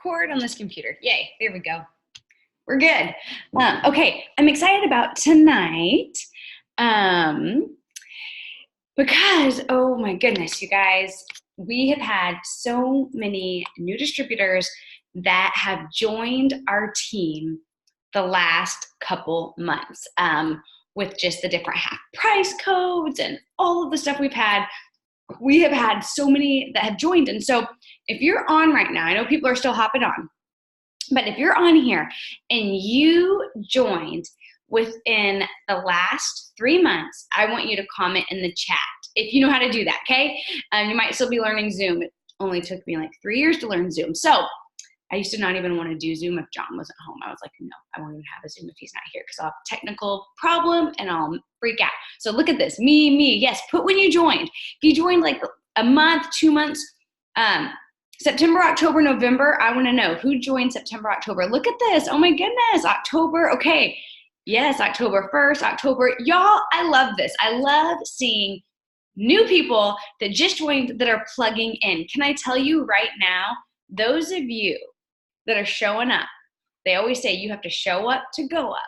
record on this computer. Yay, there we go. We're good. Okay, I'm excited about tonight because, oh my goodness, you guys, we have had so many new distributors that have joined our team the last couple months with just the different half price codes and all of the stuff we've had. We have had so many that have joined. And so if you're on right now, I know people are still hopping on, but if you're on here and you joined within the last 3 months, I want you to comment in the chat if you know how to do that, okay? You might still be learning Zoom. It only took me like 3 years to learn Zoom. So I used to not even want to do Zoom if John wasn't home. I was like, no, I won't even have a Zoom if he's not here because I'll have a technical problem and I'll freak out. So look at this, me. Yes, put when you joined. If you joined like a month, 2 months, September, October, November, I want to know who joined September, October. Look at this. Oh my goodness, October. Okay. Yes, October 1st, October. Y'all, I love this. I love seeing new people that just joined that are plugging in. Can I tell you right now, those of you that are showing up, they always say you have to show up to go up.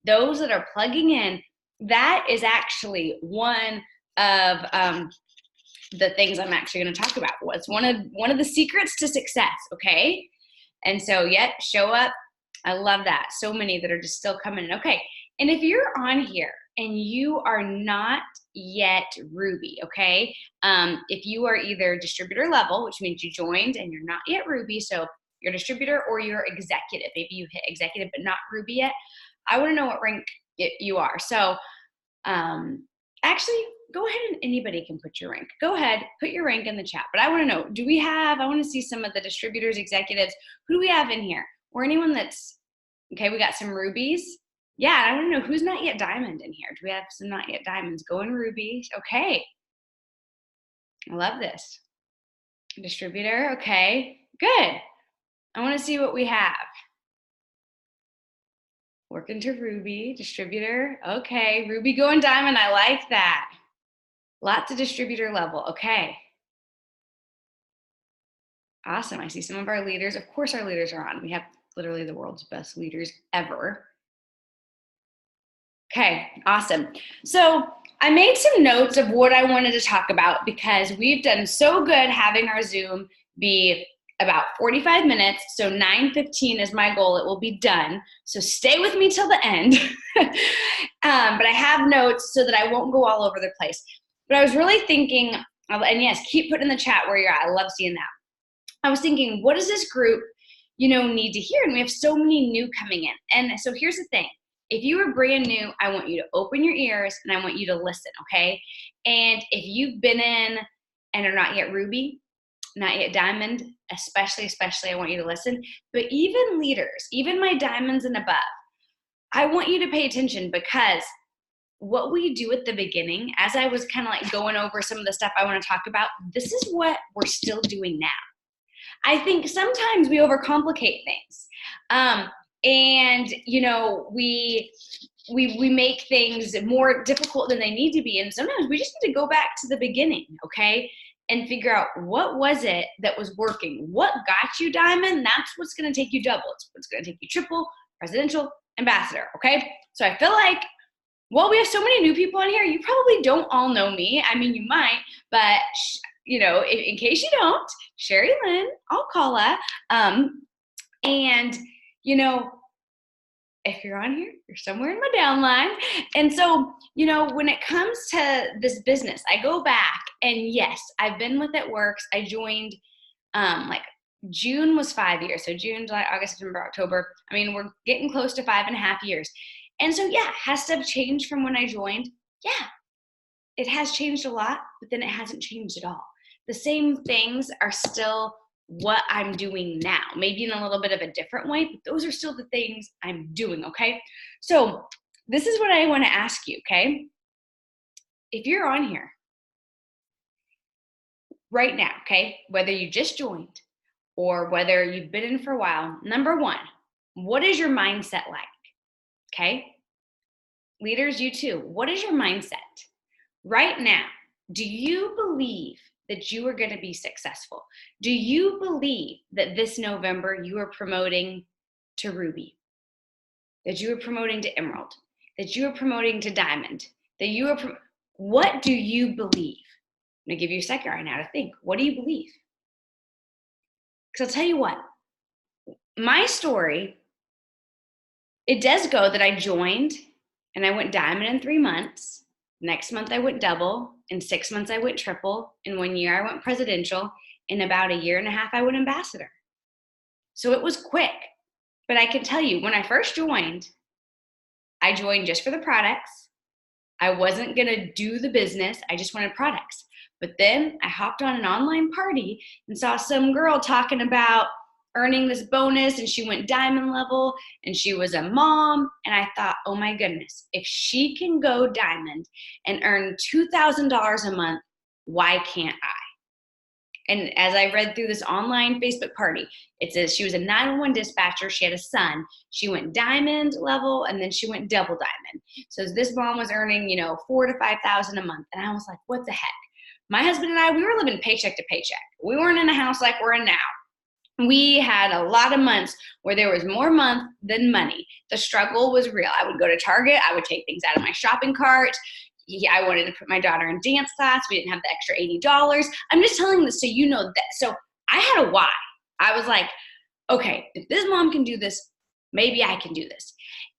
Those that are plugging in, that is actually one of the things I'm actually going to talk about. What's one of the secrets to success, okay? And so, yep, show up. I love that. So many that are just still coming in. Okay, and if you're on here and you are not yet Ruby, okay? If you are either distributor level, which means you joined and you're not yet Ruby, so you're distributor or you're executive. Maybe you hit executive but not Ruby yet. I want to know what rank you are. So actually, go ahead and anybody can put your rank. Go ahead, put your rank in the chat. But I want to know, I want to see some of the distributors, executives. Who do we have in here? Or anyone that's, okay, we got some Rubies. Yeah, I want to know who's not yet diamond in here. Do we have some not yet diamonds? Going Ruby. Okay. I love this. Distributor. Okay. Good. I want to see what we have. Working to Ruby. Distributor. Okay. Ruby going diamond. I like that. Lots of distributor level. Okay. Awesome. I see some of our leaders. Of course, our leaders are on. We have literally the world's best leaders ever. Okay, awesome. So I made some notes of what I wanted to talk about because we've done so good having our Zoom be about 45 minutes. So 9:15 is my goal. It will be done. So stay with me till the end. But I have notes so that I won't go all over the place. But I was really thinking, and yes, keep putting in the chat where you're at. I love seeing that. I was thinking, what does this group, need to hear? And we have so many new coming in. And so here's the thing. If you are brand new, I want you to open your ears and I want you to listen, okay? And if you've been in and are not yet Ruby, not yet diamond, especially, I want you to listen. But even leaders, even my diamonds and above, I want you to pay attention because what we do at the beginning, as I was kind of like going over some of the stuff I want to talk about, this is what we're still doing now. I think sometimes we overcomplicate things. And we make things more difficult than they need to be. And sometimes we just need to go back to the beginning, okay? And figure out what was it that was working. What got you diamond? That's what's going to take you double. It's what's going to take you triple, presidential, ambassador, okay? So I feel like, well, we have so many new people on here. You probably don't all know me. I mean, you might, but in case you don't, SheriLynn, Alcala, and if you're on here, you're somewhere in my downline. And so, when it comes to this business, I go back and yes, I've been with It Works. I joined, June was 5 years. So June, July, August, September, October. I mean, we're getting close to 5.5 years. And so, yeah, has stuff changed from when I joined? Yeah, it has changed a lot, but then it hasn't changed at all. The same things are still what I'm doing now, maybe in a little bit of a different way, but those are still the things I'm doing, okay? So this is what I want to ask you, okay? If you're on here right now, okay, whether you just joined or whether you've been in for a while, number one, what is your mindset like, okay? Leaders, you too, what is your mindset? Right now, do you believe that you are going to be successful? Do you believe that this November you are promoting to Ruby, that you are promoting to Emerald, that you are promoting to Diamond, that you are, what do you believe? I'm going to give you a second right now to think. What do you believe? Because I'll tell you what, my story, it does go that I joined and I went Diamond in 3 months. Next month I went double. In 6 months I went triple. In 1 year I went presidential. In about 1.5 years I went ambassador. So it was quick. But I can tell you, when I first joined, I joined just for the products. I wasn't going to do the business. I just wanted products. But then I hopped on an online party and saw some girl talking about earning this bonus, and she went diamond level, and she was a mom. And I thought, oh my goodness, if she can go diamond and earn $2,000 a month, why can't I? And as I read through this online Facebook party, it says she was a 911 dispatcher. She had a son. She went diamond level, and then she went double diamond. So this mom was earning, $4,000 to $5,000 a month. And I was like, what the heck? My husband and I, we were living paycheck to paycheck. We weren't in a house like we're in now. We had a lot of months where there was more month than money. The struggle was real. I would go to Target. I would take things out of my shopping cart. I wanted to put my daughter in dance class. We didn't have the extra $80. I'm just telling this so you know that. So I had a why. I was like, okay, if this mom can do this, maybe I can do this.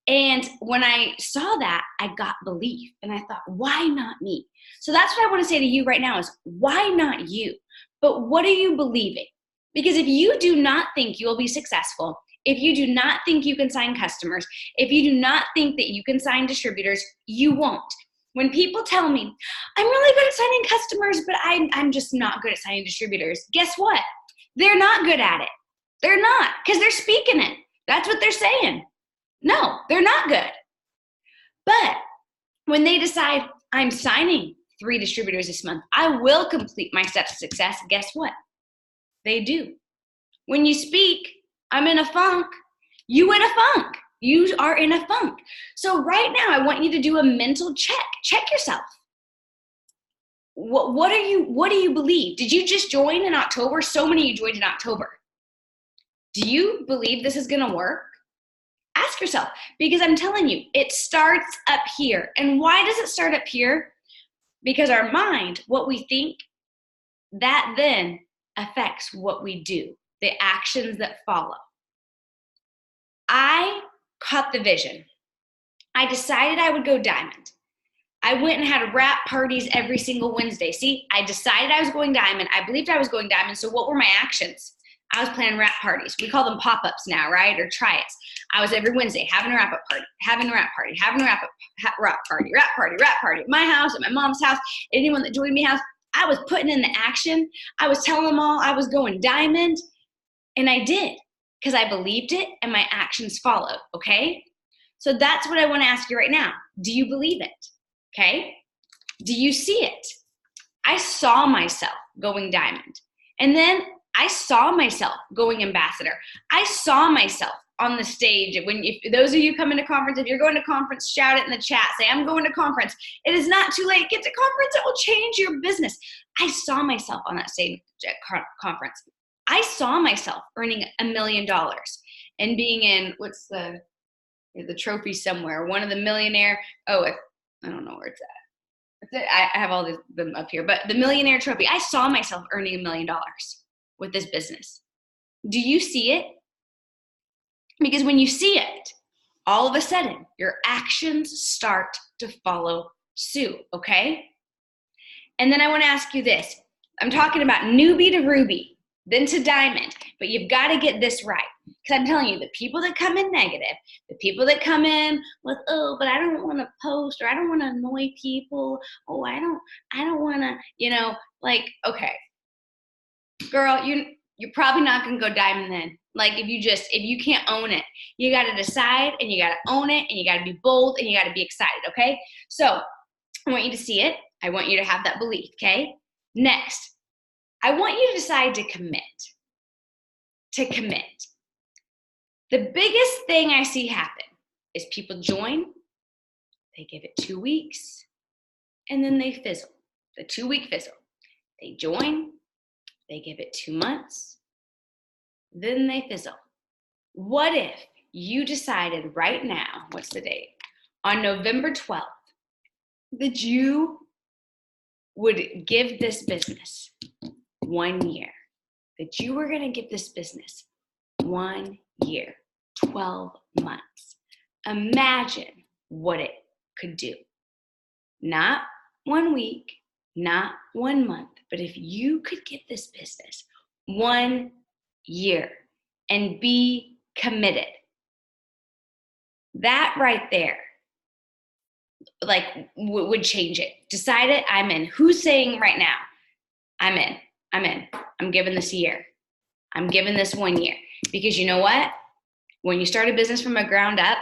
And when I saw that, I got belief. And I thought, why not me? So that's what I want to say to you right now is, why not you? But what are you believing? Because if you do not think you will be successful, if you do not think you can sign customers, if you do not think that you can sign distributors, you won't. When people tell me, I'm really good at signing customers, but I'm just not good at signing distributors, guess what? They're not good at it. They're not, because they're speaking it. That's what they're saying. No, they're not good. But when they decide, I'm signing 3 distributors this month, I will complete my steps to success, guess what? They do. When you speak, I'm in a funk, you in a funk. You are in a funk. So right now, I want you to do a mental check. Check yourself. What do you believe? Did you just join in October? So many of you joined in October. Do you believe this is going to work? Ask yourself, because I'm telling you, it starts up here. And why does it start up here? Because our mind, what we think, that then affects what we do, the actions that follow. I caught the vision. I decided I would go diamond. I went and had wrap parties every single Wednesday. See, I decided I was going diamond. I believed I was going diamond. So what were my actions? I was planning wrap parties. We call them pop-ups now, right? Or try-its. I was every Wednesday having a wrap-up party, having a wrap party, having a wrap party at my house, at my mom's house, anyone that joined me house. I was putting in the action. I was telling them all I was going diamond, and I did because I believed it and my actions followed, okay? So that's what I want to ask you right now. Do you believe it, okay? Do you see it? I saw myself going diamond, and then I saw myself going ambassador. I saw myself on the stage. If those of you come into conference, if you're going to conference, shout it in the chat. Say, I'm going to conference. It is not too late. Get to conference. It will change your business. I saw myself on that stage at conference. I saw myself earning $1 million and being in, what's the trophy somewhere, one of the millionaire, I don't know where it's at. I have all them up here, but the millionaire trophy, I saw myself earning $1 million with this business. Do you see it? Because when you see it, all of a sudden, your actions start to follow suit, okay? And then I want to ask you this. I'm talking about newbie to ruby, then to diamond, but you've got to get this right. Because I'm telling you, the people that come in negative, the people that come in with, oh, but I don't want to post, or I don't want to annoy people, oh, I don't want to, okay. Girl, you're probably not going to go diamond then. Like if you can't own it, you got to decide and you got to own it and you got to be bold and you got to be excited, okay? So I want you to see it. I want you to have that belief, okay? Next, I want you to decide to commit. To commit. The biggest thing I see happen is people join, they give it 2 weeks, and then they fizzle. The 2-week fizzle. They join, they give it 2 months, then they fizzle. What if you decided right now, what's the date? On November 12th, that you would give this business 1 year, that you were going to give this business 1 year, 12 months. Imagine what it could do. Not 1 week, not 1 month, but if you could give this business 1 year and be committed, that right there, like, would change it. Decide it, I'm in. Who's saying right now, I'm in, I'm giving this a year. I'm giving this 1 year. Because you know what? When you start a business from the ground up,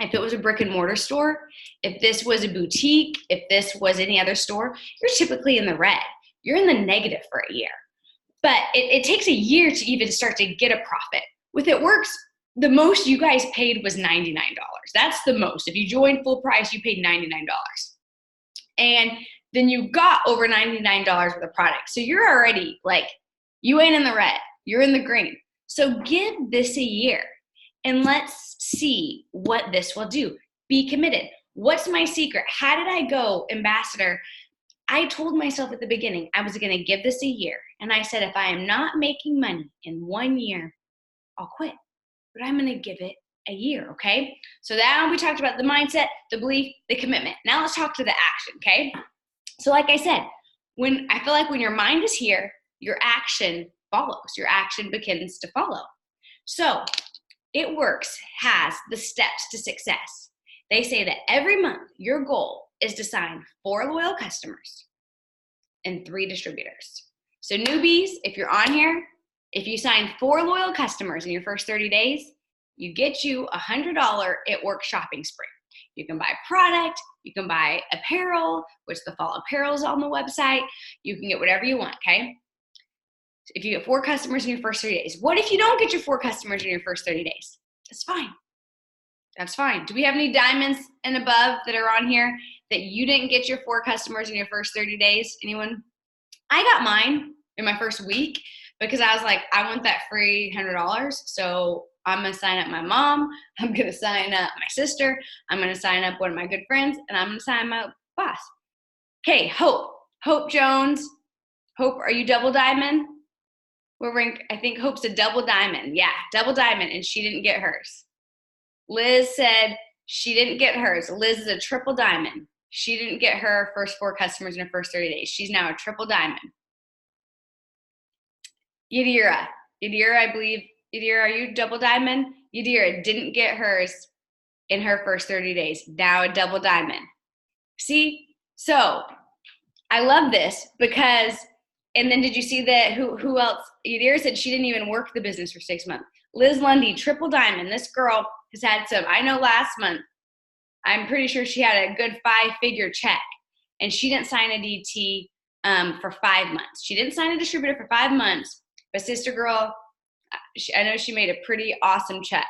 if it was a brick and mortar store, if this was a boutique, if this was any other store, you're typically in the red. You're in the negative for a year. But it takes a year to even start to get a profit. With It Works, the most you guys paid was $99. That's the most. If you joined full price, you paid $99. And then you got over $99 worth of product. So you're already like, you ain't in the red, you're in the green. So give this a year and let's see what this will do. Be committed. What's my secret? How did I go, ambassador? I told myself at the beginning, I was going to give this a year. And I said, if I am not making money in 1 year, I'll quit. But I'm going to give it a year, okay? So now we talked about the mindset, the belief, the commitment. Now let's talk to the action, okay? So like I said, I feel like when your mind is here, your action follows. Your action begins to follow. So It Works has the steps to success. They say that every month, your goal is to sign 4 loyal customers and 3 distributors. So newbies, if you're on here, if you sign 4 loyal customers in your first 30 days, you get you a $100 It Works shopping spree. You can buy product, you can buy apparel, which the fall apparel is on the website. You can get whatever you want, okay? If you get 4 customers in your first 30 days. What if you don't get your 4 customers in your first 30 days? That's fine. That's fine. Do we have any diamonds and above that are on here that you didn't get your 4 customers in your first 30 days? Anyone? I got mine in my first week because I was like, I want that free $100. So I'm going to sign up my mom. I'm going to sign up my sister. I'm going to sign up one of my good friends. And I'm going to sign my boss. Okay, Hope. Hope Jones. Hope, are you double diamond? We're ranked, I think Hope's a double diamond. Yeah, double diamond, and she didn't get hers. Liz said she didn't get hers. Liz is a triple diamond. She didn't get her first 4 customers in her first 30 days. She's now a triple diamond. Yadira, I believe, Yadira, are you double diamond? Yadira didn't get hers in her first 30 days. Now a double diamond. See? So I love this because, and then did you see that who else? Yadira said she didn't even work the business for 6 months. Liz Lundy, triple diamond. This girl has had some, I know last month, I'm pretty sure she had a good 5-figure check, and she didn't sign a DT for 5 months. She didn't sign a distributor for 5 months, but sister girl, I know she made a pretty awesome check.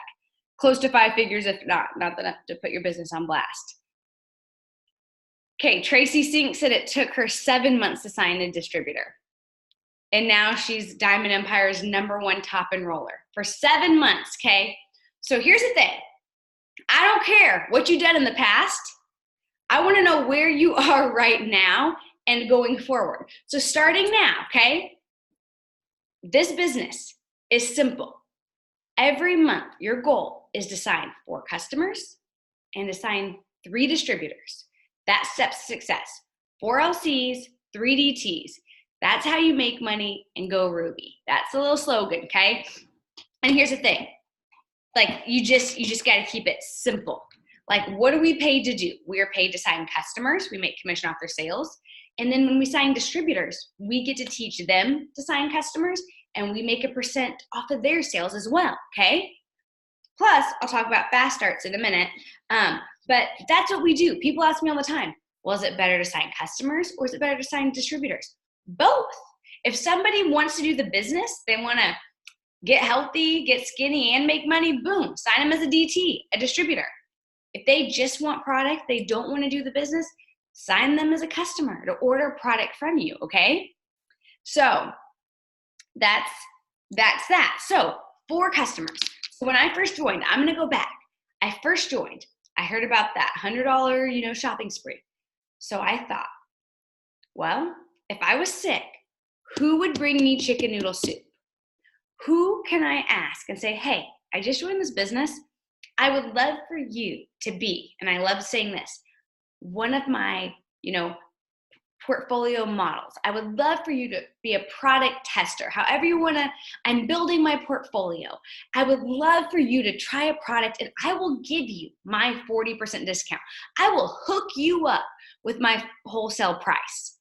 Close to 5 figures, if not enough to put your business on blast. Okay, Tracy Sink said it took her 7 months to sign a distributor. And now she's Diamond Empire's #1 top enroller for 7 months, okay? So here's the thing. I don't care what you've done in the past. I want to know where you are right now and going forward. So starting now, okay? This business is simple. Every month, your goal is to sign 4 customers and to sign 3 distributors. That's steps to success. 4 LCs, 3 DTs. That's how you make money and go Ruby. That's a little slogan, okay? And here's the thing. Like, you just got to keep it simple. Like, what are we paid to do? We are paid to sign customers. We make commission off their sales. And then when we sign distributors, we get to teach them to sign customers, and we make a % off of their sales as well, okay? Plus, I'll talk about fast starts in a minute, but that's what we do. People ask me all the time, well, is it better to sign customers or is it better to sign distributors? Both. If somebody wants to do the business, they want to get healthy, get skinny, and make money, boom, sign them as a DT, a distributor. If they just want product, they don't want to do the business, sign them as a customer to order product from you, okay? So that's that. So 4 customers. So when I first joined, I'm going to go back. I first joined. I heard about that $100, shopping spree. So I thought, well, if I was sick, who would bring me chicken noodle soup? Who can I ask and say, hey, I just joined this business. I would love for you to be, and I love saying this, one of my, portfolio models. I would love for you to be a product tester. However you want to, I'm building my portfolio. I would love for you to try a product and I will give you my 40% discount. I will hook you up with my wholesale price.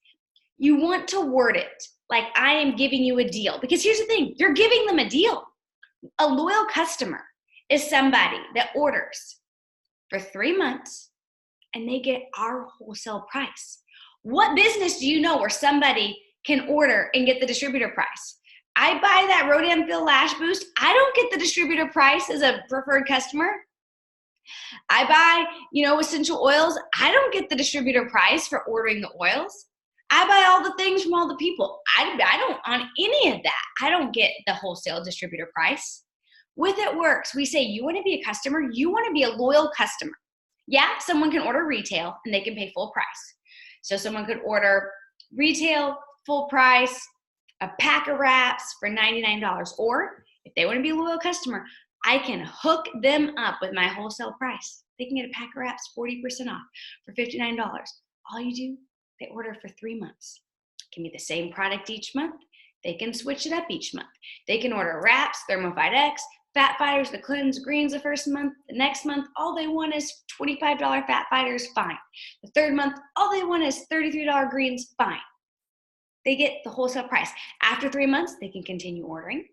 You want to word it like I am giving you a deal, because here's the thing, you're giving them a deal. A loyal customer is somebody that orders for 3 months and they get our wholesale price. What business do you know where somebody can order and get the distributor price? I buy that Rodan Fill Lash Boost. I don't get the distributor price as a preferred customer. I buy, essential oils. I don't get the distributor price for ordering the oils. I buy all the things from all the people. I don't on any of that. I don't get the wholesale distributor price. With It Works, we say you want to be a customer, you want to be a loyal customer. Yeah, someone can order retail and they can pay full price. So someone could order retail, full price, a pack of wraps for $99. Or if they want to be a loyal customer, I can hook them up with my wholesale price. They can get a pack of wraps 40% off for $59. All you do, they order for 3 months. It can be the same product each month. They can switch it up each month. They can order wraps, Thermophyte X, Fat Fighters, the Cleanse Greens the first month. The next month, all they want is $25 Fat Fighters, fine. The third month, all they want is $33 greens, fine. They get the wholesale price. After 3 months, they can continue ordering,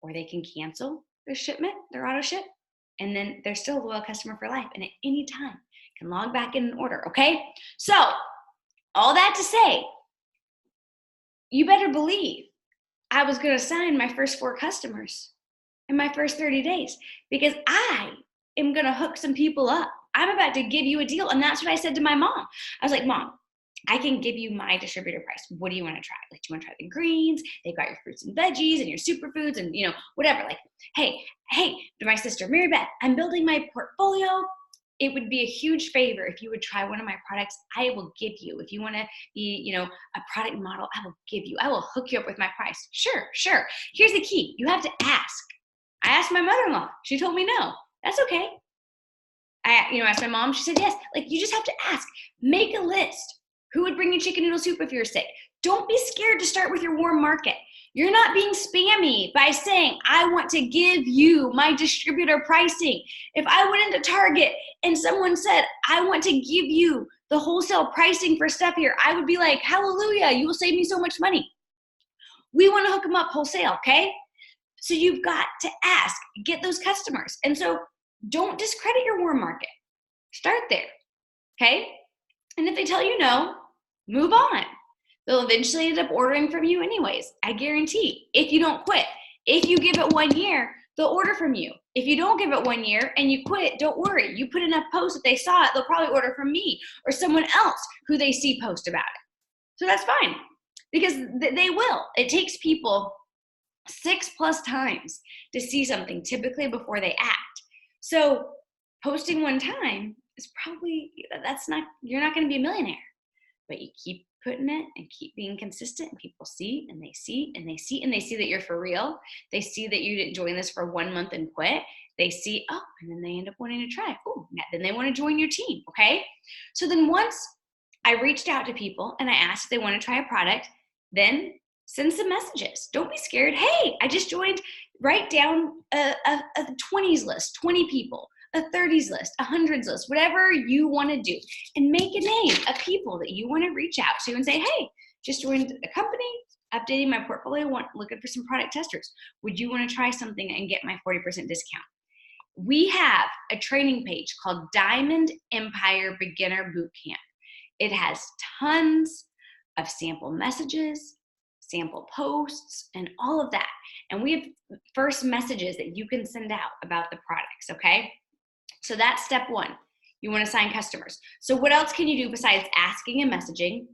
or they can cancel their shipment, their auto ship, and then they're still a loyal customer for life, and at any time can log back in and order, okay? So all that to say, you better believe I was going to sign my first 4 customers in my first 30 days because I am going to hook some people up. I'm about to give you a deal. And that's what I said to my mom. I was like, Mom, I can give you my distributor price. What do you want to try? Like, do you want to try the greens? They've got your fruits and veggies and your superfoods and, whatever. Like, hey, to my sister, Mary Beth, I'm building my portfolio. It would be a huge favor if you would try one of my products. I will give you. If you want to be, a product model, I will give you. I will hook you up with my price. Sure. Here's the key. You have to ask. I asked my mother-in-law. She told me no. That's okay. I asked my mom. She said yes. Like, you just have to ask. Make a list. Who would bring you chicken noodle soup if you're sick? Don't be scared to start with your warm market. You're not being spammy by saying, I want to give you my distributor pricing. If I went into Target and someone said, I want to give you the wholesale pricing for stuff here, I would be like, hallelujah, you will save me so much money. We want to hook them up wholesale, okay? So you've got to ask, get those customers. And so don't discredit your warm market. Start there, okay? And if they tell you no, move on. They'll eventually end up ordering from you anyways. I guarantee, if you don't quit. If you give it 1 year, they'll order from you. If you don't give it 1 year and you quit, don't worry. You put enough posts, if they saw it, they'll probably order from me or someone else who they see post about it. So that's fine because they will. It takes people 6+ times to see something typically before they act. So posting 1 time is probably, you're not going to be a millionaire, but you keep putting it and keep being consistent and people see and they see and they see and they see that you're for real. They see that you didn't join this for 1 month and quit. They see, and then they end up wanting to try. Then they want to join your team, okay? So then once I reached out to people and I asked if they want to try a product, then send some messages. Don't be scared. Hey, I just joined. Write down a 20s list, 20 people, a 30s list, a 100s list, whatever you want to do. And make a name of people that you want to reach out to and say, hey, just joined a company, updating my portfolio, looking for some product testers. Would you want to try something and get my 40% discount? We have a training page called Diamond Empire Beginner Bootcamp. It has tons of sample messages, sample posts, and all of that. And we have first messages that you can send out about the products, okay? So that's step 1. You want to sign customers. So what else can you do besides asking and messaging?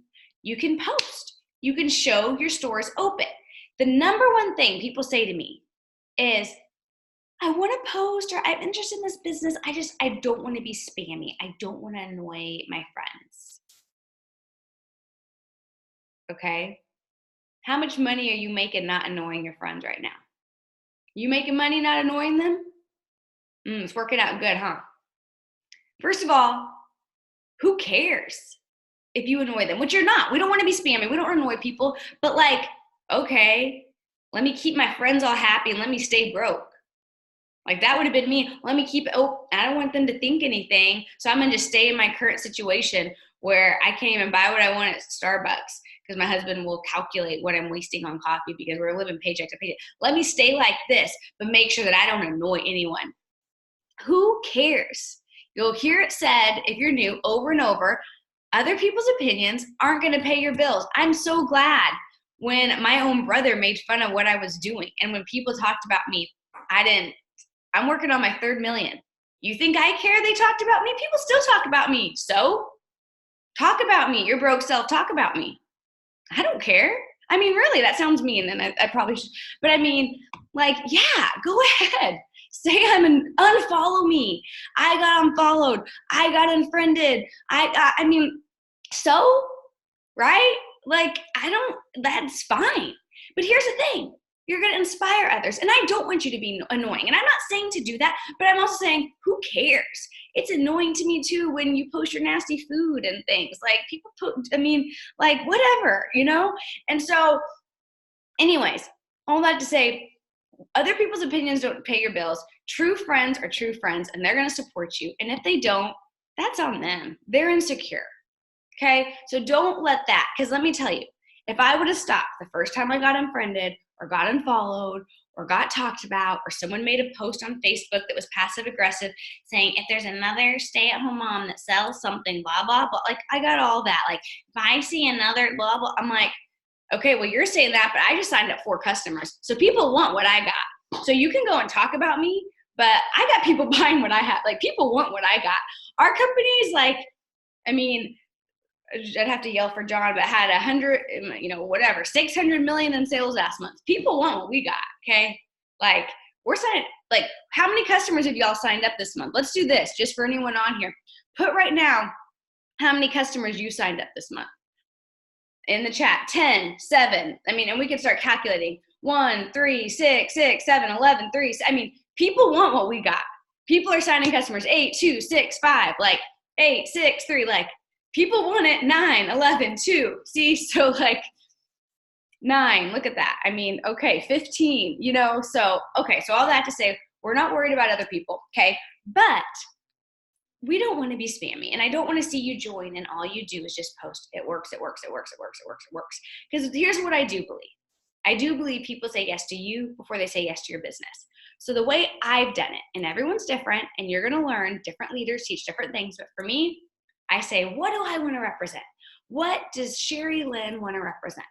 You can post. You can show your stores open. The number one thing people say to me is, I want to post, or I'm interested in this business. I don't want to be spammy. I don't want to annoy my friends. Okay? How much money are you making not annoying your friends right now? You making money not annoying them? It's working out good, huh? First of all, who cares if you annoy them? Which you're not. We don't want to be spammy. We don't want to annoy people. But like, okay, let me keep my friends all happy and let me stay broke. Like that would have been me. Let me keep, I don't want them to think anything. So I'm going to just stay in my current situation where I can't even buy what I want at Starbucks because my husband will calculate what I'm wasting on coffee because we're living paycheck to paycheck. Let me stay like this, but make sure that I don't annoy anyone. Who cares? You'll hear it said, if you're new, over and over, other people's opinions aren't going to pay your bills. I'm so glad when my own brother made fun of what I was doing. And when people talked about me, I'm working on my 3rd million. You think I care they talked about me? People still talk about me. So talk about me. Your broke self, talk about me. I don't care. I mean, really, that sounds mean, and I probably should. But I mean, like, yeah, go ahead. Say unfollow me. I got unfollowed. I got unfriended. I mean, so, right? Like, that's fine. But here's the thing. You're going to inspire others. And I don't want you to be annoying. And I'm not saying to do that, but I'm also saying, who cares? It's annoying to me too when you post your nasty food and things. Like people like whatever, you know? And so anyways, all that to say, other people's opinions don't pay your bills. True friends are true friends and they're going to support you. And if they don't, that's on them. They're insecure. Okay? So don't let that, because let me tell you, if I would have stopped the first time I got unfriended or got unfollowed or got talked about or someone made a post on Facebook that was passive aggressive saying, if there's another stay-at-home mom that sells something, blah, blah, blah, like I got all that. Like if I see another blah, blah, I'm like, okay, well, you're saying that, but I just signed up 4 customers. So people want what I got. So you can go and talk about me, but I got people buying what I have. Like people want what I got. Our company's like, I mean, I'd have to yell for John, but had 600 million in sales last month. People want what we got. Okay. Like we're signing, like how many customers have y'all signed up this month? Let's do this just for anyone on here. Put right now, how many customers you signed up this month in the chat. 10, 7. I mean, and we can start calculating 1, 3, 6, 6, 7, 11, 3. I mean, people want what we got. People are signing customers 8, 2, 6, 5, like 8, 6, 3, like, people want it 9, 11, 2. See, so like 9, look at that. I mean, okay, 15, you know, so, okay, so all that to say, we're not worried about other people, okay? But we don't want to be spammy, and I don't want to see you join and all you do is just post, it works, it works, it works, it works, it works, it works. Because here's what I do believe. I do believe people say yes to you before they say yes to your business. So the way I've done it, and everyone's different, and you're going to learn, different leaders teach different things, but for me, I say, what do I want to represent? What does SheriLynn want to represent?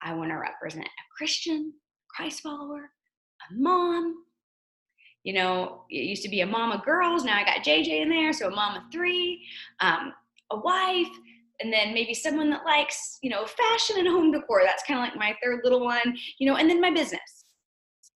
I want to represent a Christian, Christ follower, a mom. You know, it used to be a mom of girls. Now I got JJ in there, so a mom of 3, a wife, and then maybe someone that likes, you know, fashion and home decor. That's kind of like my 3rd little one, you know, and then my business.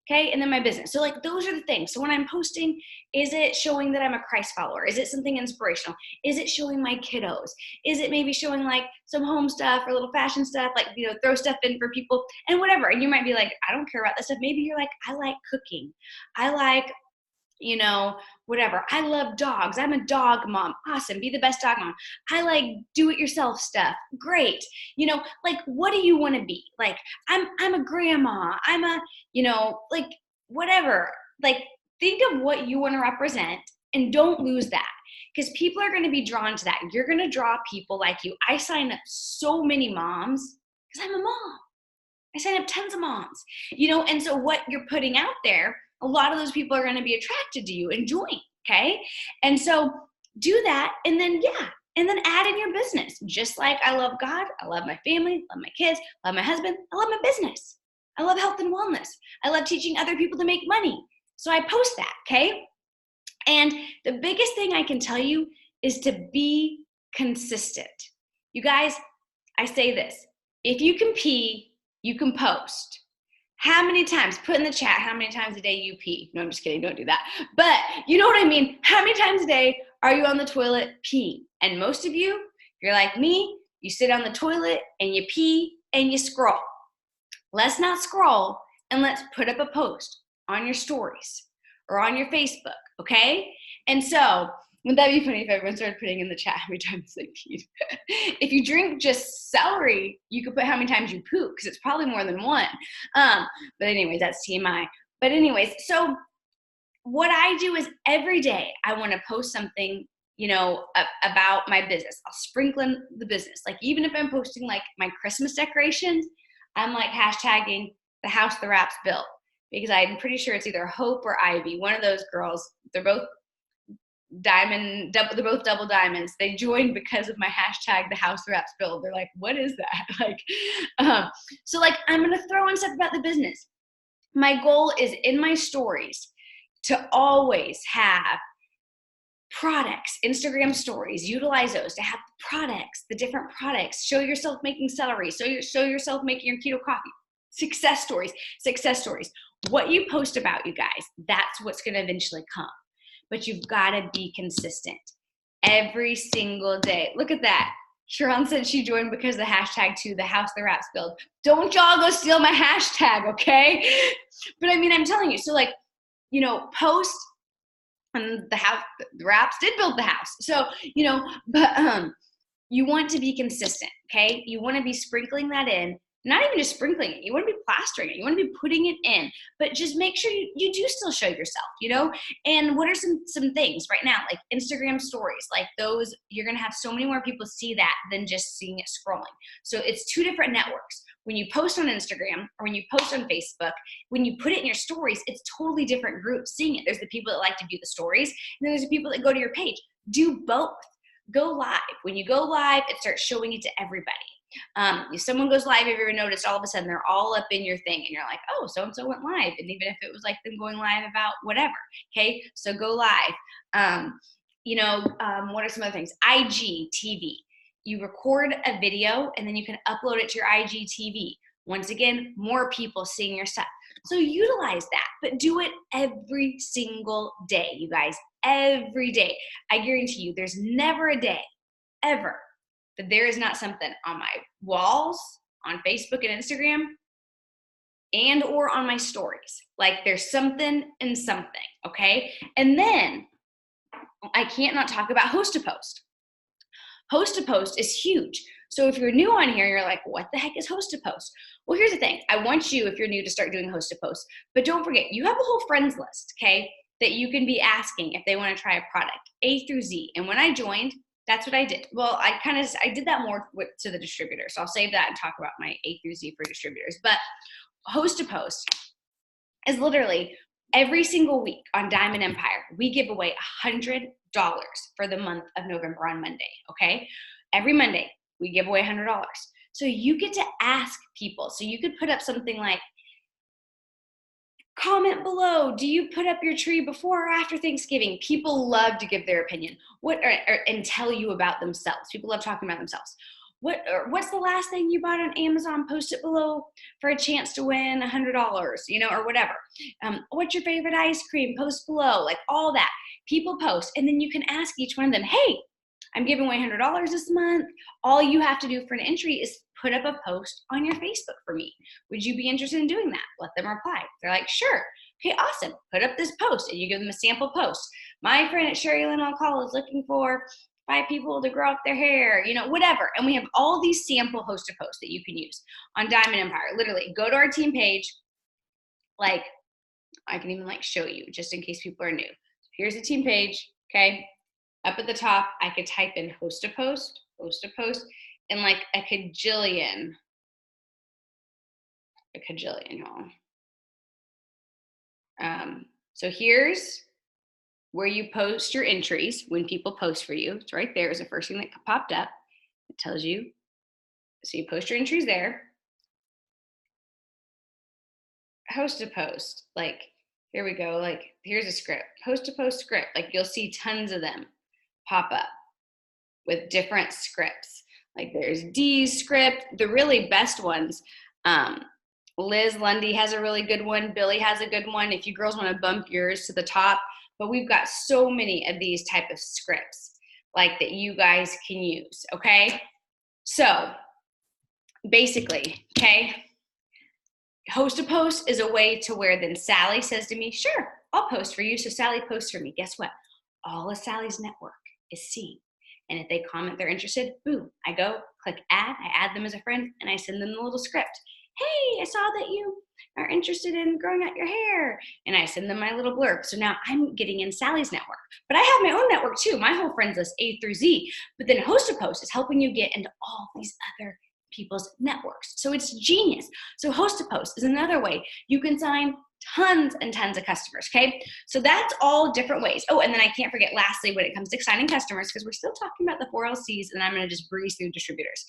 Okay, and then my business. So like those are the things. So when I'm posting, is it showing that I'm a Christ follower? Is it something inspirational? Is it showing my kiddos? Is it maybe showing like some home stuff or little fashion stuff, like, you know, throw stuff in for people and whatever. And you might be like, I don't care about that stuff. Maybe you're like, I like cooking. I like, you know, whatever. I love dogs. I'm a dog mom. Awesome. Be the best dog mom. I like do-it-yourself stuff. Great. You know, like, what do you want to be? Like, I'm a grandma. I'm a, you know, like, whatever. Like, think of what you want to represent and don't lose that, because people are going to be drawn to that. You're going to draw people like you. I sign up so many moms because I'm a mom. I sign up tons of moms, you know, and so what you're putting out there, a lot of those people are going to be attracted to you and join, okay? And so do that, and then, yeah, and then add in your business. Just like I love God, I love my family, love my kids, love my husband, I love my business. I love health and wellness. I love teaching other people to make money. So I post that, okay? And the biggest thing I can tell you is to be consistent. You guys, I say this. if you can pee, you can post. How many times, put in the chat how many times a day you pee. No, I'm just kidding, don't do that. But you know what I mean? How many times a day are you on the toilet peeing? And most of you, you're like me, you sit on the toilet and you pee and you scroll. Let's not scroll, and let's put up a post on your stories or on your Facebook, okay? And so, wouldn't that be funny if everyone started putting in the chat how many times they peed? If you drink just celery, you could put how many times you poop, because it's probably more than one. But anyways, that's TMI. But anyways, so what I do is every day I want to post something, you know, about my business. I'll sprinkle in the business. Like even if I'm posting like my Christmas decorations, I'm like hashtagging the house the wraps built, because I'm pretty sure it's either Hope or Ivy, one of those girls. They're both they're both double diamonds. They joined because of my hashtag the house the wraps built. They're like, what is that? Like, so like I'm gonna throw in stuff about the business. My goal is in my stories to always have products, Instagram stories, utilize those to have products, the different products. Show yourself making celery. Show yourself making your keto coffee. Success stories. What you post about, you guys, that's what's going to eventually come. But you've got to be consistent every single day. Look at that. Sharon said she joined because of the hashtag too, the house the wraps build. Don't y'all go steal my hashtag, okay? But I mean, I'm telling you, so like, you know, post. And the wraps did build the house. So, you know, but you want to be consistent, okay? You want to be sprinkling that in, not even just sprinkling it. You want to be plastering it. You want to be putting it in, but just make sure you do still show yourself, you know? And what are some things right now, like Instagram stories, like those, you're going to have so many more people see that than just seeing it scrolling. So it's two different networks. When you post on Instagram or when you post on Facebook, when you put it in your stories, it's totally different groups seeing it. There's the people that like to view the stories, and then there's the people that go to your page. Do both. Go live. When you go live, it starts showing it to everybody. If someone goes live, have you ever noticed all of a sudden they're all up in your thing and you're like, oh, so-and-so went live. And even if it was like them going live about whatever, okay? So go live. What are some other things? IGTV. You record a video and then you can upload it to your IGTV. Once again, more people seeing your stuff. So utilize that, but do it every single day, you guys, every day. I guarantee you there's never a day, ever, that there is not something on my walls, on Facebook and Instagram, and or on my stories. Like there's something and something, okay? And then I can't not talk about host to post. Host to post is huge. So if you're new on here, you're like, what the heck is host to post? Well, here's the thing. I want you, if you're new, to start doing host to post. But don't forget, you have a whole friends list, okay, that you can be asking if they want to try a product, A through Z. And when I joined, that's what I did. Well, I did that more to the distributor. So I'll save that and talk about my A through Z for distributors. But host to post is literally every single week on Diamond Empire, we give away $100 for the month of November on Monday, okay? Every Monday, we give away $100. So you get to ask people. So you could put up something like, comment below, do you put up your tree before or after Thanksgiving? People love to give their opinion and tell you about themselves. People love talking about themselves. What's the last thing you bought on Amazon? Post it below for a chance to win $100, or whatever. What's your favorite ice cream? Post below, like all that. People post, and then you can ask each one of them, hey, I'm giving away $100 this month. All you have to do for an entry is put up a post on your Facebook for me. Would you be interested in doing that? Let them reply. They're like, sure. Okay, awesome. Put up this post, and you give them a sample post. My friend at SheriLynn Alcala is looking for 5 people to grow up their hair, whatever. And we have all these sample host to posts that you can use on Diamond Empire. Literally, go to our team page. Like, I can even show you just in case people are new. So here's the team page, okay? Up at the top, I could type in host to post, and like a cajillion, y'all. So here's where you post your entries when people post for you. It's right there is the first thing that popped up. It tells you. So you post your entries there. Host to post, here we go. Here's a script, host to post script. You'll see tons of them pop up with different scripts. Like there's Dee's script, the really best ones. Liz Lundy has a really good one. Billy has a good one. If you girls want to bump yours to the top, but we've got so many of these type of scripts like that you guys can use. Okay. So basically, okay, host a post is a way to where then Sally says to me, sure, I'll post for you. So Sally posts for me. Guess what? All of Sally's network is seen. And if they comment they're interested, boom, I go click add, I add them as a friend, and I send them the little script. Hey, I saw that you are interested in growing out your hair. And I send them my little blurb. So now I'm getting in Sally's network. But I have my own network too. My whole friends list A through Z. But then host a post is helping you get into all these other people's networks. So it's genius. So host a post is another way you can sign tons and tons of customers, okay? So that's all different ways. Oh, and then I can't forget, lastly, when it comes to signing customers, because we're still talking about the 4 LCs, and I'm going to just breeze through distributors.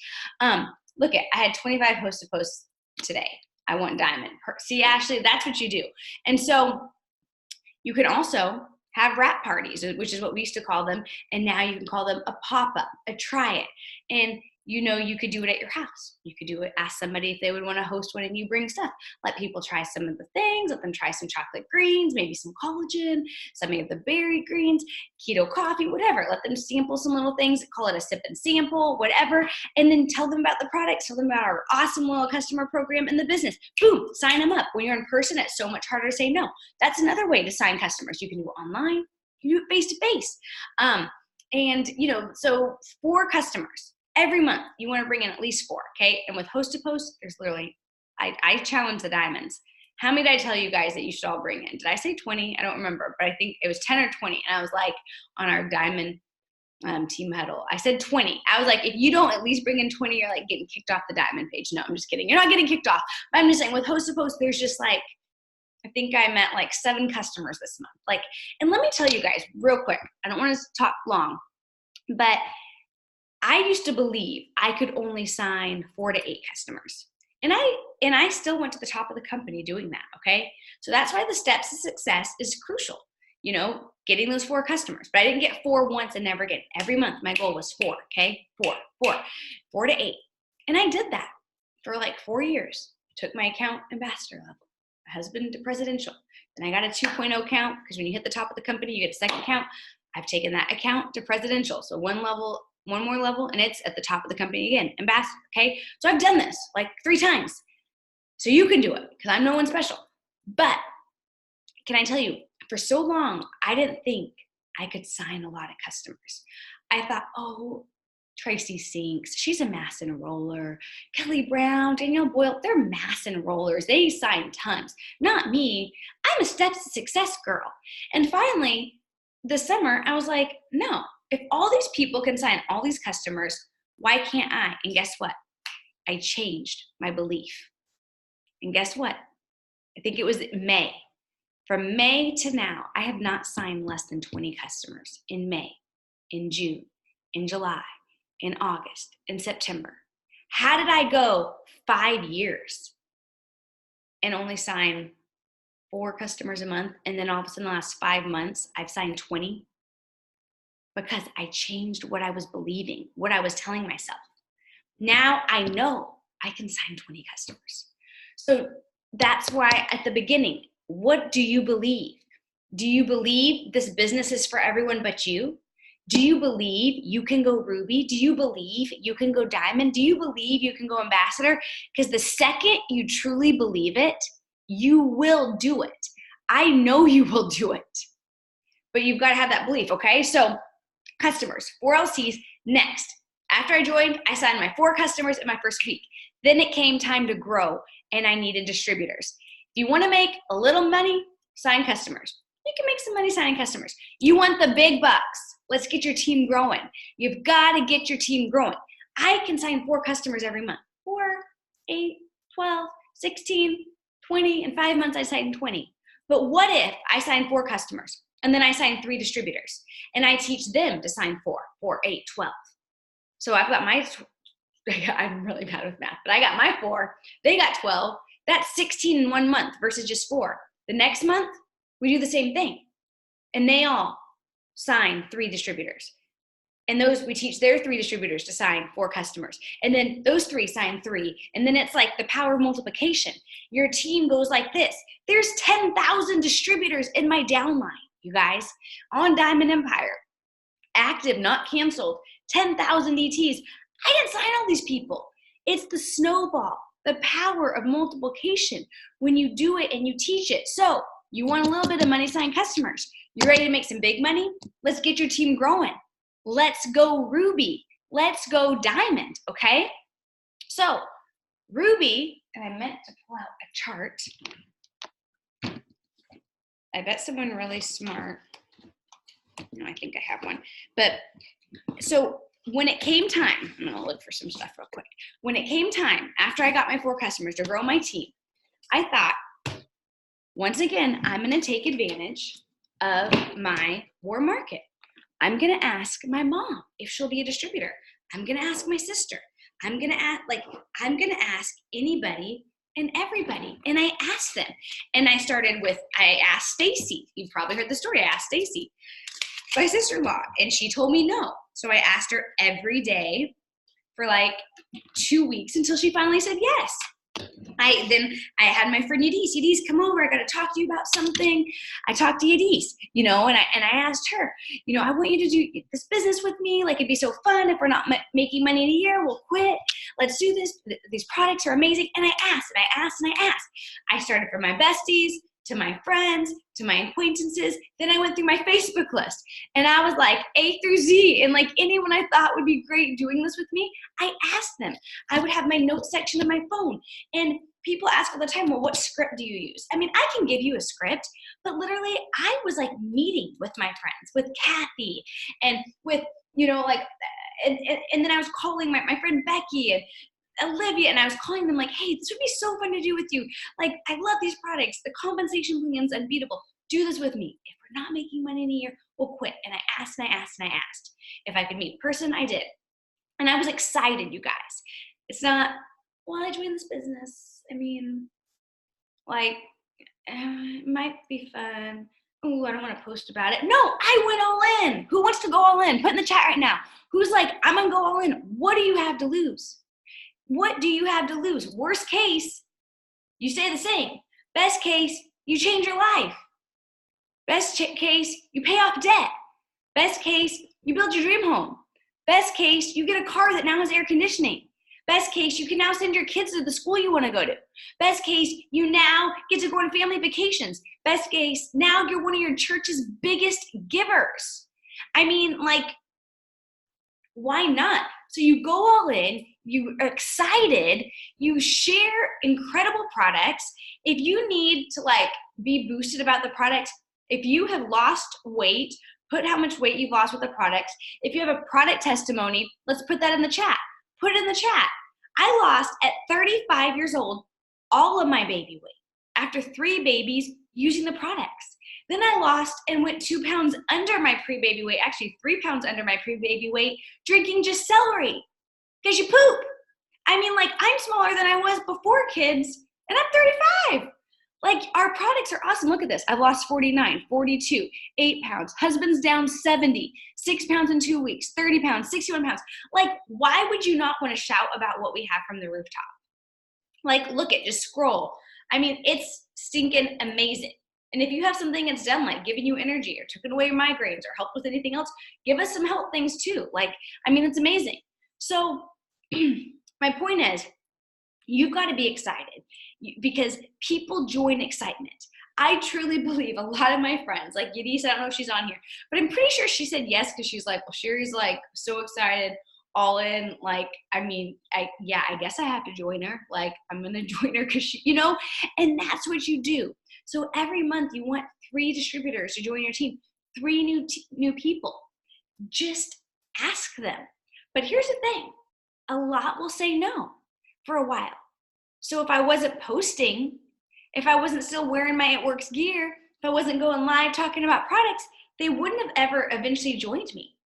Look at, I had 25 host to posts today. I want diamond. See, Ashley, that's what you do. And so you can also have wrap parties, which is what we used to call them, and now you can call them a pop-up, a try it. And you know, you could do it at your house. You could do it, ask somebody if they would want to host one and you bring stuff. Let people try some of the things, let them try some chocolate greens, maybe some collagen, some of the berry greens, keto coffee, whatever. Let them sample some little things, call it a sip and sample, whatever, and then tell them about the products, tell them about our awesome loyal customer program and the business. Boom, sign them up. When you're in person, it's so much harder to say no. That's another way to sign customers. You can do it online, you can do it face-to-face. And, you know, so 4 customers. Every month, you want to bring in at least 4, okay? And with host to post, there's literally, I challenge the diamonds. How many did I tell you guys that you should all bring in? Did I say 20? I don't remember, but I think it was 10 or 20. And I was like, on our diamond team huddle, I said 20. I was like, if you don't at least bring in 20, you're like getting kicked off the diamond page. No, I'm just kidding. You're not getting kicked off. But I'm just saying with host to post, there's just like, I think I met like 7 customers this month. Like, and let me tell you guys real quick, I don't want to talk long, but I used to believe I could only sign 4 to 8 customers. And I still went to the top of the company doing that, okay? So that's why the steps to success is crucial, you know, getting those 4 customers. But I didn't get 4 once and never again. Every month, my goal was 4, okay? 4 to 8. And I did that for like 4 years. Took my account ambassador level, my husband to presidential. Then I got a 2.0 count, because when you hit the top of the company, you get a second count. I've taken that account to presidential. So one more level, and it's at the top of the company again, ambassador, okay? So I've done this like 3 times. So you can do it, because I'm no one special. But can I tell you, for so long, I didn't think I could sign a lot of customers. I thought, oh, Tracy Sinks, she's a mass enroller. Kelly Brown, Danielle Boyle, they're mass enrollers. They sign tons. Not me. I'm a steps to success girl. And finally, this summer, I was like, no. If all these people can sign all these customers, why can't I? And guess what? I changed my belief. And guess what? I think it was May. From May to now, I have not signed less than 20 customers in May, in June, in July, in August, in September. How did I go 5 years and only sign 4 customers a month? And then all of a sudden, the last 5 months, I've signed 20? Because I changed what I was believing, what I was telling myself. Now I know I can sign 20 customers. So that's why at the beginning, what do you believe? Do you believe this business is for everyone but you? Do you believe you can go Ruby? Do you believe you can go Diamond? Do you believe you can go Ambassador? Because the second you truly believe it, you will do it. I know you will do it. But you've got to have that belief, okay? So customers, 4 LCs, next. After I joined, I signed my 4 customers in my first week. Then it came time to grow, and I needed distributors. If you want to make a little money, sign customers. You can make some money signing customers. You want the big bucks. Let's get your team growing. You've got to get your team growing. I can sign 4 customers every month. 4, 8, 12, 16, 20. In 5 months, I signed 20. But what if I sign 4 customers? And then I sign 3 distributors, and I teach them to sign 4, 8, 12. So I've got I'm really bad with math, but I got my 4, they got 12. That's 16 in 1 month versus just 4. The next month, we do the same thing. And they all sign 3 distributors. And those, we teach their 3 distributors to sign 4 customers. And then those 3 sign 3. And then it's like the power of multiplication. Your team goes like this. There's 10,000 distributors in my downline, you guys, on Diamond Empire. Active, not canceled, 10,000 DTs. I didn't sign all these people. It's the snowball, the power of multiplication when you do it and you teach it. So you want a little bit of money sign customers. You ready to make some big money? Let's get your team growing. Let's go Ruby. Let's go Diamond, okay? So Ruby, and I meant to pull out a chart. I bet someone really smart. No, I think I have one. But so when it came time, I'm gonna look for some stuff real quick. When it came time, after I got my 4 customers to grow my team, I thought, once again, I'm gonna take advantage of my war market. I'm gonna ask my mom if she'll be a distributor. I'm gonna ask my sister. I'm gonna ask anybody and everybody. And I asked them. And I asked Stacy. You've probably heard the story. I asked Stacy, my sister-in-law, and she told me no. So I asked her every day for like 2 weeks until she finally said yes. I had my friend Yadis. Yadis, come over. I got to talk to you about something. I talked to Yadis, and I asked her, I want you to do this business with me. Like, it'd be so fun. If we're not making money in a year, we'll quit. Let's do this. These products are amazing. And I asked, and I asked, and I asked. I started from my besties to my friends, to my acquaintances. Then I went through my Facebook list, and I was like A through Z, and like anyone I thought would be great doing this with me, I asked them. I would have my notes section of my phone, and people ask all the time, well, what script do you use? I mean, I can give you a script, but literally I was like meeting with my friends, with Kathy, and with, and then I was calling my friend Becky and Olivia, and I was calling them like, hey, this would be so fun to do with you. Like, I love these products. The compensation plan's unbeatable. Do this with me. If we're not making money in a year, we'll quit. And I asked and I asked and I asked. If I could meet in person, I did. And I was excited, you guys. It's not, well, I joined this business. I mean, like, it might be fun. Oh, I don't want to post about it. No, I went all in. Who wants to go all in? Put in the chat right now. Who's like, I'm going to go all in. What do you have to lose? What do you have to lose? Worst case, you stay the same. Best case, you change your life. Best case, you pay off debt. Best case, you build your dream home. Best case, you get a car that now has air conditioning. Best case, you can now send your kids to the school you want to go to. Best case, you now get to go on family vacations. Best case, now you're one of your church's biggest givers. I mean, like, why not? So you go all in, you are excited, you share incredible products. If you need to like be boosted about the products, if you have lost weight, put how much weight you've lost with the products. If you have a product testimony, let's put that in the chat. Put it in the chat. I lost at 35 years old all of my baby weight after 3 babies using the products. Then I lost and went 2 pounds under my pre-baby weight, actually 3 pounds under my pre-baby weight, drinking just celery. Because you poop. I mean, like, I'm smaller than I was before kids, and I'm 35. Like, our products are awesome. Look at this. I've lost 49, 42, 8 pounds. Husband's down 70, 6 pounds in 2 weeks, 30 pounds, 61 pounds. Like, why would you not want to shout about what we have from the rooftop? Like, look it, just scroll. I mean, it's stinking amazing. And if you have something that's done, like giving you energy or taken away your migraines or helped with anything else, give us some health things too. Like, I mean, it's amazing. So my point is, you've got to be excited because people join excitement. I truly believe a lot of my friends, like Yadis, I don't know if she's on here, but I'm pretty sure she said yes because she's like, well, Sherry's like so excited, all in. Like, I mean, I guess I have to join her. Like, I'm going to join her because she, and that's what you do. So every month you want 3 distributors to join your team, 3 new people. Just ask them. But here's the thing. A lot will say no for a while. So if I wasn't posting, if I wasn't still wearing my It Works gear, if I wasn't going live talking about products, they wouldn't have ever eventually joined me.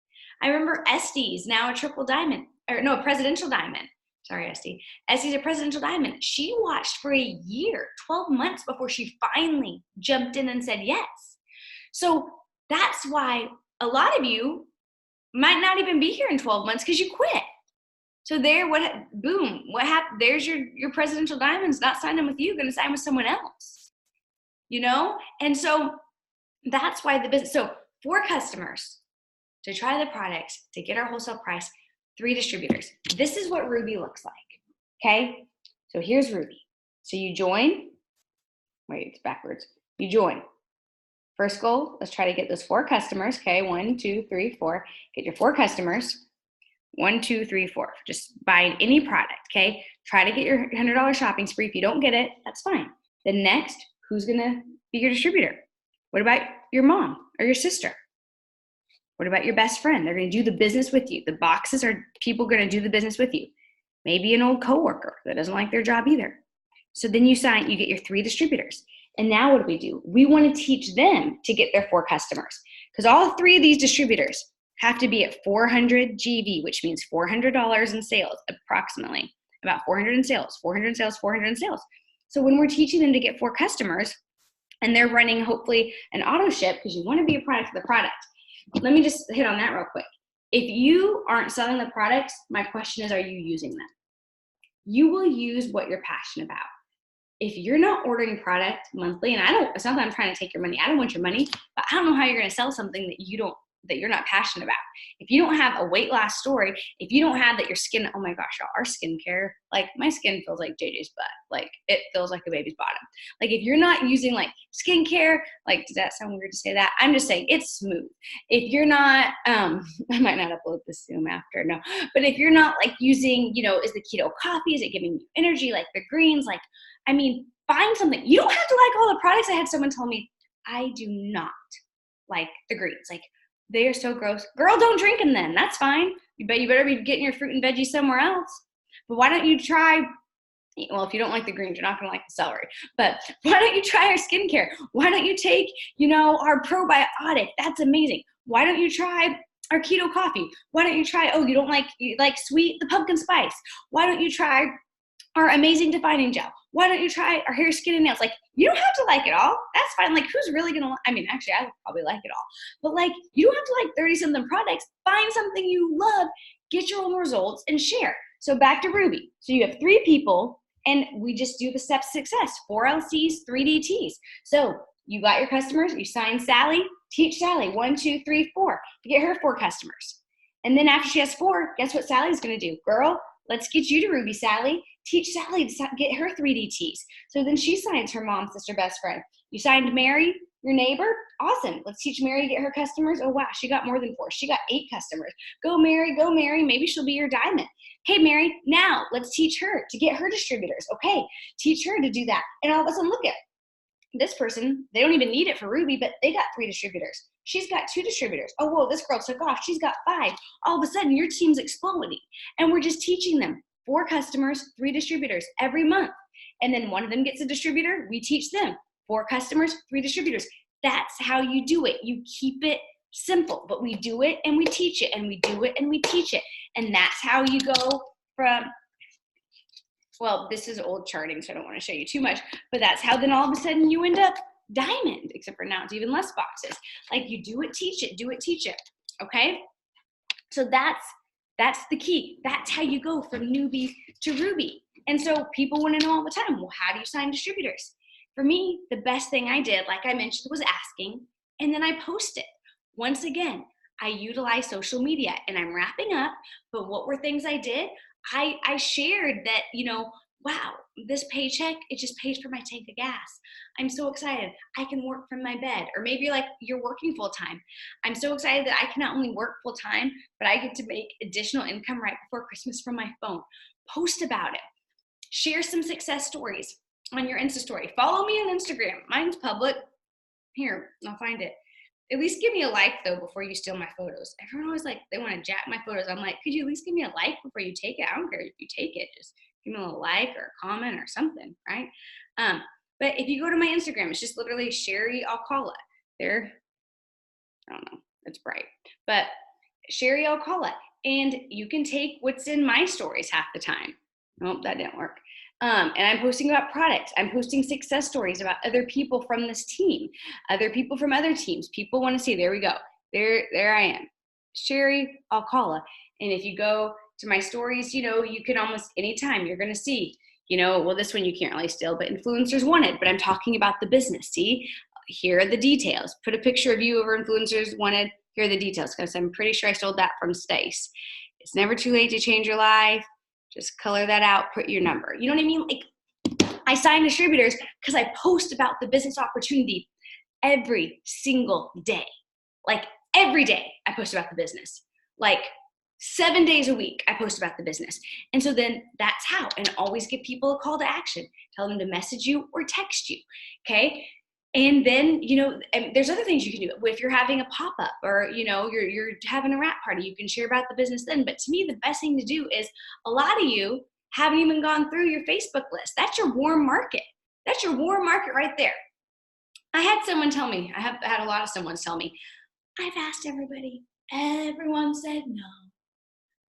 I remember Estee's now a triple diamond, a presidential diamond. Sorry, Esty. Estee's a presidential diamond. She watched for a year, 12 months before she finally jumped in and said yes. So that's why a lot of you might not even be here in 12 months because you quit. So there, boom, what happened? There's your presidential diamonds not signing with you, going to sign with someone else, you know? And so that's why the business, so 4 customers to try the products, to get our wholesale price, 3 distributors. This is what Ruby looks like, okay? So here's Ruby. So you join, wait, it's backwards. You join. First goal, let's try to get those 4 customers, okay? 1, 2, 3, 4. Get your 4 customers. 1, 2, 3, 4. Just buying any product, okay? Try to get your $100 shopping spree. If you don't get it, that's fine. Then next, who's gonna be your distributor? What about your mom or your sister? What about your best friend? They're gonna do the business with you. The boxes are people gonna do the business with you. Maybe an old coworker that doesn't like their job either. So then you get your 3 distributors. And now what do? We wanna teach them to get their 4 customers, because all 3 of these distributors have to be at 400 GV, which means $400 in sales, approximately. About 400 in sales, 400 in sales, 400 in sales. So when we're teaching them to get 4 customers, and they're running hopefully an auto ship, because you want to be a product of the product. Let me just hit on that real quick. If you aren't selling the products, my question is, are you using them? You will use what you're passionate about. If you're not ordering product monthly, and it's not that I'm trying to take your money, I don't want your money, but I don't know how you're going to sell something that you're not passionate about. If you don't have a weight loss story, if you don't have that your skin, oh my gosh, y'all, our skincare, like my skin feels like JJ's butt. Like it feels like a baby's bottom. Like if you're not using like skincare, like, does that sound weird to say that? I'm just saying it's smooth. If you're not, I might not upload this Zoom after, no. But if you're not like using, is the keto coffee, is it giving you energy? Like the greens, like, I mean, find something. You don't have to like all the products. I had someone tell me, I do not like the greens. Like, they are so gross. Girl, don't drink them then. That's fine. You better be getting your fruit and veggies somewhere else. But why don't you try, well, if you don't like the greens, you're not going to like the celery. But why don't you try our skincare? Why don't you take, our probiotic? That's amazing. Why don't you try our keto coffee? Why don't you try, you like sweet, the pumpkin spice? Why don't you try our amazing defining gel? Why don't you try our hair, skin, and nails? Like, you don't have to like it all. That's fine. Like, who's really going to, actually, I would probably like it all. But like, you don't have to like 30-something products. Find something you love, get your own results, and share. So back to Ruby. So you have 3 people, and we just do the steps to success. 4 LCs, 3 DTs. So you got your customers, you sign Sally, teach Sally 1, 2, 3, 4 to get her 4 customers. And then after she has 4, guess what Sally's going to do? Girl, let's get you to Ruby, Sally. Teach Sally to get her 3 DTs. So then she signs her mom, sister, best friend. You signed Mary, your neighbor? Awesome. Let's teach Mary to get her customers. Oh, wow, she got more than 4. She got 8 customers. Go, Mary, go, Mary. Maybe she'll be your diamond. Okay, Mary, now let's teach her to get her distributors. Okay, teach her to do that. And all of a sudden, look at this person. They don't even need it for Ruby, but they got 3 distributors. She's got 2 distributors. Oh, whoa, this girl took off. She's got 5. All of a sudden, your team's exploding. And we're just teaching them 4 customers, 3 distributors every month. And then one of them gets a distributor. We teach them 4 customers, 3 distributors. That's how you do it. You keep it simple, but we do it and we teach it, and we do it and we teach it. And that's how you go from, well, this is old charting, so I don't want to show you too much, but that's how then all of a sudden you end up diamond, except for now it's even less boxes. Like, you do it, teach it, do it, teach it. Okay? So that's the key. That's how you go from newbie to Ruby. And so people want to know all the time, well, how do you sign distributors? For me, the best thing I did, like I mentioned, was asking, and then I posted. Once again, I utilize social media, and I'm wrapping up, but what were things I did? I shared that, wow, this paycheck, it just pays for my tank of gas. I'm so excited. I can work from my bed. Or maybe you're working full time. I'm so excited that I can not only work full time, but I get to make additional income right before Christmas from my phone. Post about it. Share some success stories on your Insta story. Follow me on Instagram. Mine's public. Here, I'll find it. At least give me a like, though, before you steal my photos. Everyone always they want to jack my photos. I'm like, could you at least give me a like before you take it? I don't care if you take it. Just give me a little like or a comment or something, right? But if you go to my Instagram, it's just literally Sheri Alcala. There, I don't know, it's bright. But Sheri Alcala. And you can take what's in my stories half the time. Nope, that didn't work. And I'm posting about products. I'm posting success stories about other people from this team, other people from other teams. People want to see, there we go. There I am. Sherry Alcala. And if you go to my stories, you can almost anytime you're going to see, well, this one you can't really steal, but influencers wanted, but I'm talking about the business. See, here are the details. Put a picture of you over influencers wanted. Here are the details, because I'm pretty sure I stole that from Stace. It's never too late to change your life. Just color that out, put your number. You know what I mean? Like, I sign distributors because I post about the business opportunity every single day. Like, every day I post about the business. Like, 7 days a week I post about the business. And so then that's how, and always give people a call to action. Tell them to message you or text you, okay? And then, and there's other things you can do. If you're having a pop-up or, you're having a wrap party, you can share about the business then. But to me, the best thing to do is, a lot of you haven't even gone through your Facebook list. That's your warm market. That's your warm market right there. I had someone tell me, I have had a lot of someone tell me, I've asked everybody. Everyone said no.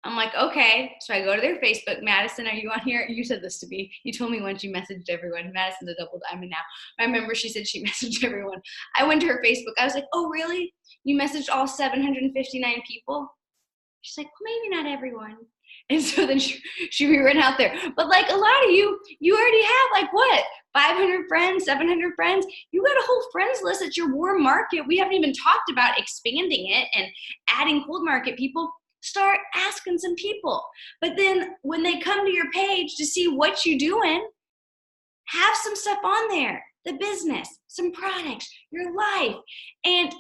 I'm like, okay. So I go to their Facebook. Madison, are you on here? You said this to me. You told me once you messaged everyone. Madison's a double diamond now. I remember she said she messaged everyone. I went to her Facebook. I was like, oh, really? You messaged all 759 people? She's like, well, maybe not everyone. And so then she rewritten out there. But like, a lot of you already have like what? 500 friends, 700 friends. You got a whole friends list at your warm market. We haven't even talked about expanding it and adding cold market people. Start asking some people. But then when they come to your page to see what you're doing, have some stuff on there. The business, some products, your life, and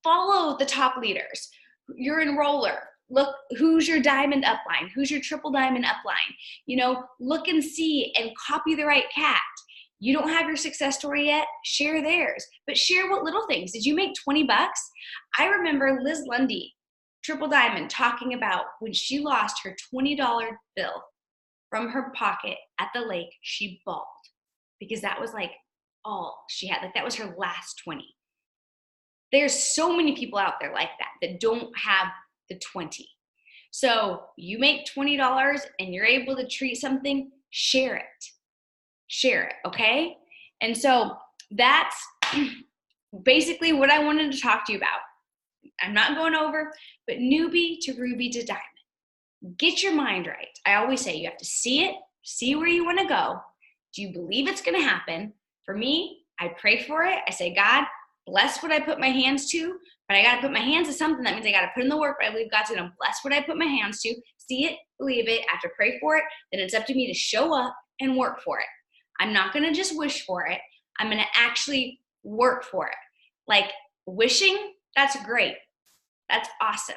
follow the top leaders. Your enroller. Look, who's your diamond upline? Who's your triple diamond upline? Look and see and copy the right cat. You don't have your success story yet? Share theirs. But share what little things. Did you make 20 bucks? I remember Liz Lundy, Triple Diamond, talking about when she lost her $20 bill from her pocket at the lake, she bawled because that was like all she had. Like, that was her last 20. There's so many people out there like that don't have the 20. So you make $20 and you're able to treat something, share it, okay? And so that's basically what I wanted to talk to you about. I'm not going over, but newbie to ruby to diamond. Get your mind right. I always say you have to see it, see where you want to go. Do you believe it's going to happen? For me, I pray for it. I say, God, bless what I put my hands to, but I got to put my hands to something. That means I got to put in the work, but I believe God's going to bless what I put my hands to. See it, believe it, I have to pray for it. Then it's up to me to show up and work for it. I'm not going to just wish for it. I'm going to actually work for it. Like, wishing, that's great. That's awesome.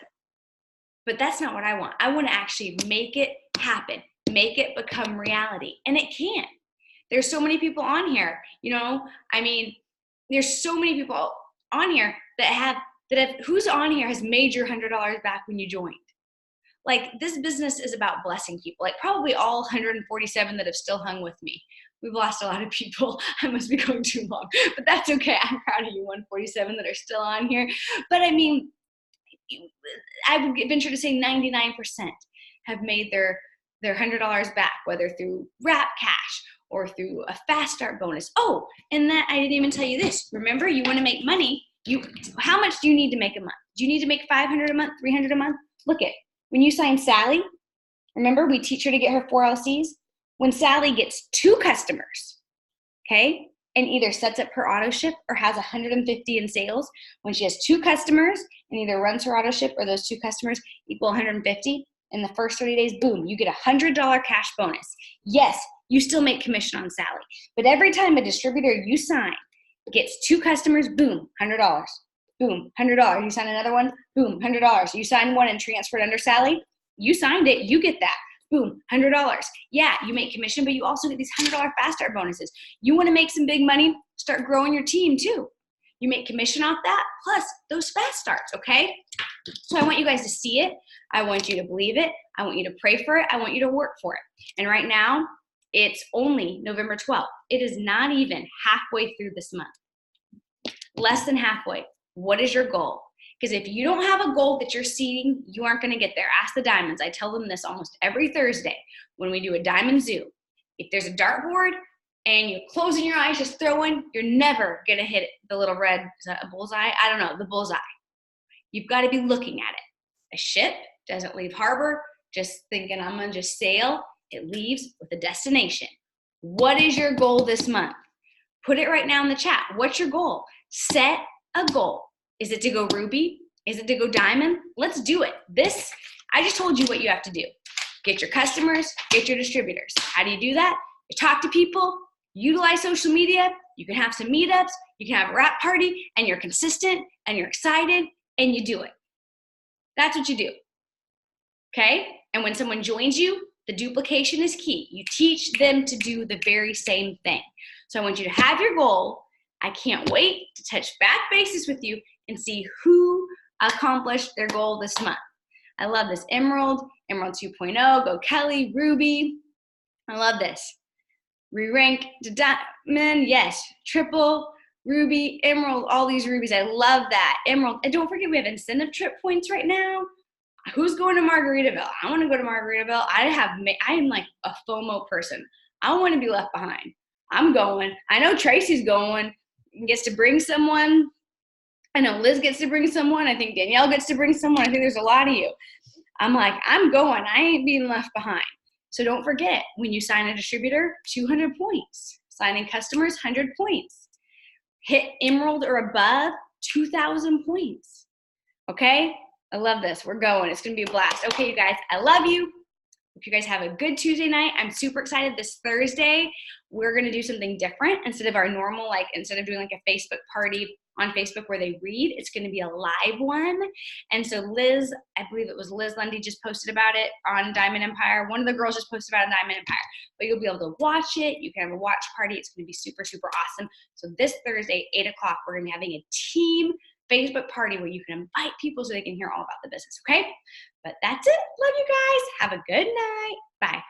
But that's not what I want. I want to actually make it happen, make it become reality. And it can. There's so many people on here, there's so many people on here who's on here has made your $100 back when you joined. Like, this business is about blessing people. Like, probably all 147 that have still hung with me. We've lost a lot of people. I must be going too long, but that's okay. I'm proud of you 147 that are still on here. But I would venture to say 99% have made their $100 back, whether through Wrap Cash or through a fast start bonus. Oh, and that I didn't even tell you this. Remember, you want to make money. How much do you need to make a month? Do you need to make $500 a month, $300 a month? Look at, when you sign Sally, remember we teach her to get her 4 LCs? When Sally gets 2 customers, okay, and either sets up her auto ship or has 150 in sales, when she has 2 customers and either runs her auto ship or those 2 customers equal 150, in the first 30 days, boom, you get a $100 cash bonus. Yes, you still make commission on Sally, but every time a distributor you sign gets 2 customers, boom, $100. Boom, $100. You sign another one, boom, $100. You sign one and transferred under Sally, you signed it, you get that. Boom, $100. Yeah, you make commission, but you also get these $100 fast start bonuses. You want to make some big money? Start growing your team too. You make commission off that, plus those fast starts, okay? So I want you guys to see it. I want you to believe it. I want you to pray for it. I want you to work for it. And right now, it's only November 12th. It is not even halfway through this month. Less than halfway. What is your goal? Because if you don't have a goal that you're seeing, you aren't going to get there. Ask the diamonds. I tell them this almost every Thursday when we do a diamond zoo. If there's a dartboard and you're closing your eyes, just throwing, you're never going to hit the little red, is that a bullseye? I don't know, the bullseye. You've got to be looking at it. A ship doesn't leave harbor just thinking I'm going to just sail. It leaves with a destination. What is your goal this month? Put it right now in the chat. What's your goal? Set a goal. Is it to go ruby? Is it to go diamond? Let's do it. I just told you what you have to do. Get your customers, get your distributors. How do you do that? You talk to people, utilize social media, you can have some meetups, you can have a wrap party, and you're consistent, and you're excited, and you do it. That's what you do, okay? And when someone joins you, the duplication is key. You teach them to do the very same thing. So I want you to have your goal. I can't wait to touch back bases with you and see who accomplished their goal this month. I love this. Emerald 2.0, go Kelly, Ruby. I love this. Re-rank to diamond, yes. Triple, Ruby, Emerald, all these rubies. I love that. Emerald, and don't forget we have incentive trip points right now. Who's going to Margaritaville? I want to go to Margaritaville. I am like a FOMO person. I don't want to be left behind. I'm going. I know Tracy's going. Gets to bring someone. I know Liz gets to bring someone. I think Danielle gets to bring someone. I think there's a lot of you. I'm like, I'm going. I ain't being left behind. So don't forget, when you sign a distributor, 200 points. Signing customers, 100 points. Hit Emerald or above, 2,000 points. Okay? I love this. We're going. It's going to be a blast. Okay, you guys, I love you. Hope you guys have a good Tuesday night. I'm super excited. This Thursday, we're going to do something different. Instead of our normal, instead of doing like a Facebook party on Facebook where they read, it's going to be a live one. And so Liz, I believe it was Liz Lundy, just posted about it on Diamond Empire. One of the girls just posted about it on Diamond Empire. But you'll be able to watch it. You can have a watch party. It's going to be super, super awesome. So this Thursday, 8 o'clock, we're going to be having a team Facebook party where you can invite people so they can hear all about the business, okay? But that's it. Love you guys. Have a good night. Bye.